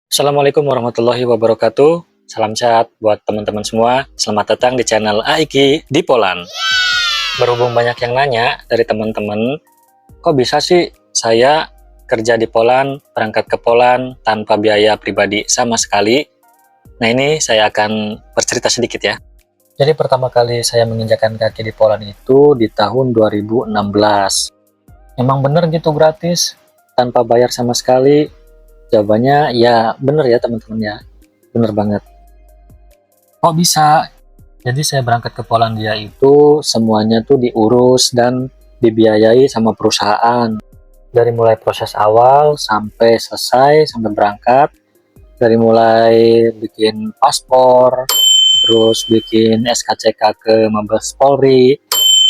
Assalamualaikum warahmatullahi wabarakatuh. Salam sehat buat teman-teman semua. Selamat datang di channel Aiki di Poland. Berhubung banyak yang nanya dari teman-teman, kok bisa sih saya kerja di Poland, berangkat ke Poland tanpa biaya pribadi sama sekali? Nah, ini saya akan bercerita sedikit ya. Jadi pertama kali saya menginjakan kaki di Poland itu di tahun 2016. Emang bener gitu gratis, tanpa bayar sama sekali? Jawabannya ya bener ya teman-teman ya, bener banget. Kok bisa? Jadi saya berangkat ke Polandia itu semuanya tuh diurus dan dibiayai sama perusahaan. Dari mulai proses awal sampai selesai, sampai berangkat. Dari mulai bikin paspor, terus bikin SKCK ke Mabes Polri,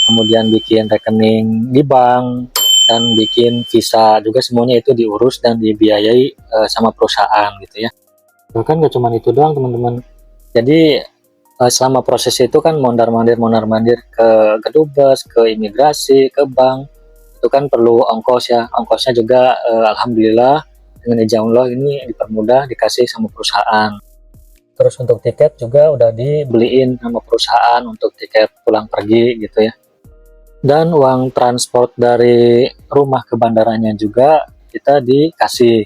kemudian bikin rekening di bank, dan bikin visa juga, semuanya itu diurus dan dibiayai sama perusahaan gitu ya. Bahkan gak cuma itu doang teman-teman. Jadi selama proses itu kan mondar-mandir ke kedubes, ke imigrasi, ke bank, itu kan perlu ongkos ya. Ongkosnya juga alhamdulillah dengan izin Allah ini dipermudah, dikasih sama perusahaan. Terus untuk tiket juga udah dibeliin sama perusahaan untuk tiket pulang pergi gitu ya. Dan uang transport dari rumah ke bandaranya juga kita dikasih.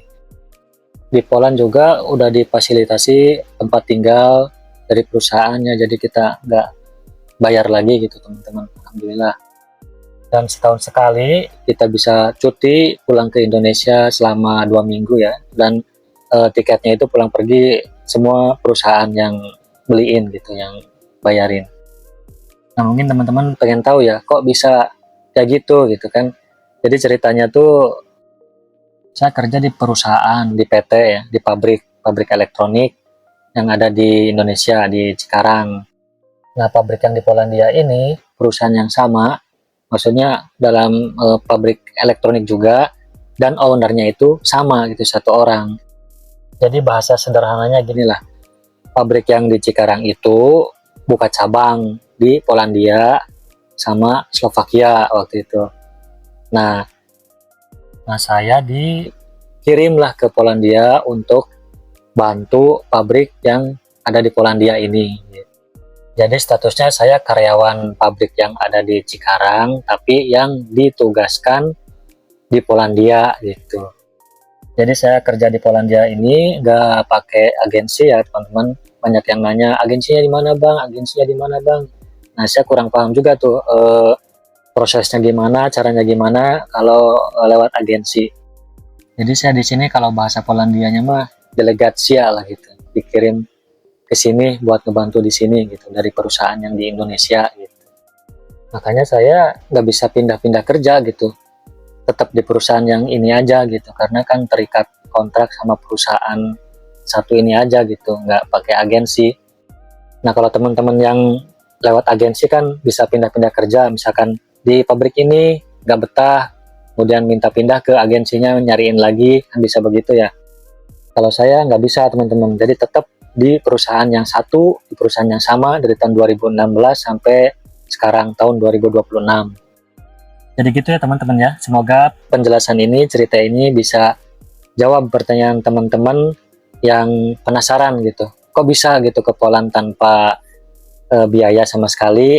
Di Poland juga udah difasilitasi tempat tinggal dari perusahaannya, jadi kita nggak bayar lagi gitu teman-teman, alhamdulillah. Dan setahun sekali kita bisa cuti pulang ke Indonesia selama 2 minggu ya, dan tiketnya itu pulang pergi semua perusahaan yang beliin gitu, yang bayarin. Nah mungkin teman-teman pengen tahu ya, kok bisa kayak gitu kan. Jadi ceritanya tuh saya kerja di perusahaan, di PT ya, di pabrik elektronik yang ada di Indonesia, di Cikarang. Nah, pabrik yang di Polandia ini perusahaan yang sama, maksudnya dalam pabrik elektronik juga, dan ownernya itu sama gitu, satu orang. Jadi bahasa sederhananya gini lah, pabrik yang di Cikarang itu buka cabang di Polandia sama Slovakia waktu itu. Nah saya dikirimlah ke Polandia untuk bantu pabrik yang ada di Polandia ini. Jadi statusnya saya karyawan pabrik yang ada di Cikarang, tapi yang ditugaskan di Polandia gitu. Jadi saya kerja di Polandia ini nggak pakai agensi ya teman-teman. Banyak yang nanya, agensinya di mana bang? Agensinya di mana bang? Nah saya kurang paham juga tuh prosesnya gimana, caranya gimana kalau lewat agensi. Jadi saya di sini kalau bahasa Polandianya mah delegasia lah gitu, dikirim ke sini buat ngebantu di sini gitu dari perusahaan yang di Indonesia gitu. Makanya saya nggak bisa pindah-pindah kerja gitu, tetap di perusahaan yang ini aja gitu, karena kan terikat kontrak sama perusahaan satu ini aja gitu, nggak pakai agensi. Nah kalau teman-teman yang lewat agensi kan bisa pindah-pindah kerja, misalkan di pabrik ini nggak betah, kemudian minta pindah ke agensinya, nyariin lagi, kan bisa begitu ya. Kalau saya nggak bisa teman-teman, jadi tetap di perusahaan yang satu, di perusahaan yang sama dari tahun 2016 sampai sekarang tahun 2026. Jadi gitu ya teman-teman ya, semoga penjelasan ini, cerita ini bisa jawab pertanyaan teman-teman yang penasaran gitu. Kok bisa gitu ke Poland tanpa biaya sama sekali,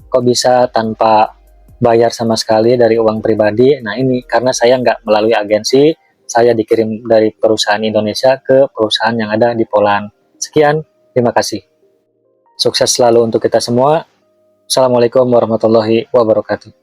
kok bisa tanpa bayar sama sekali dari uang pribadi. Nah ini karena saya nggak melalui agensi, saya dikirim dari perusahaan Indonesia ke perusahaan yang ada di Poland. Sekian, terima kasih. Sukses selalu untuk kita semua. Assalamualaikum warahmatullahi wabarakatuh.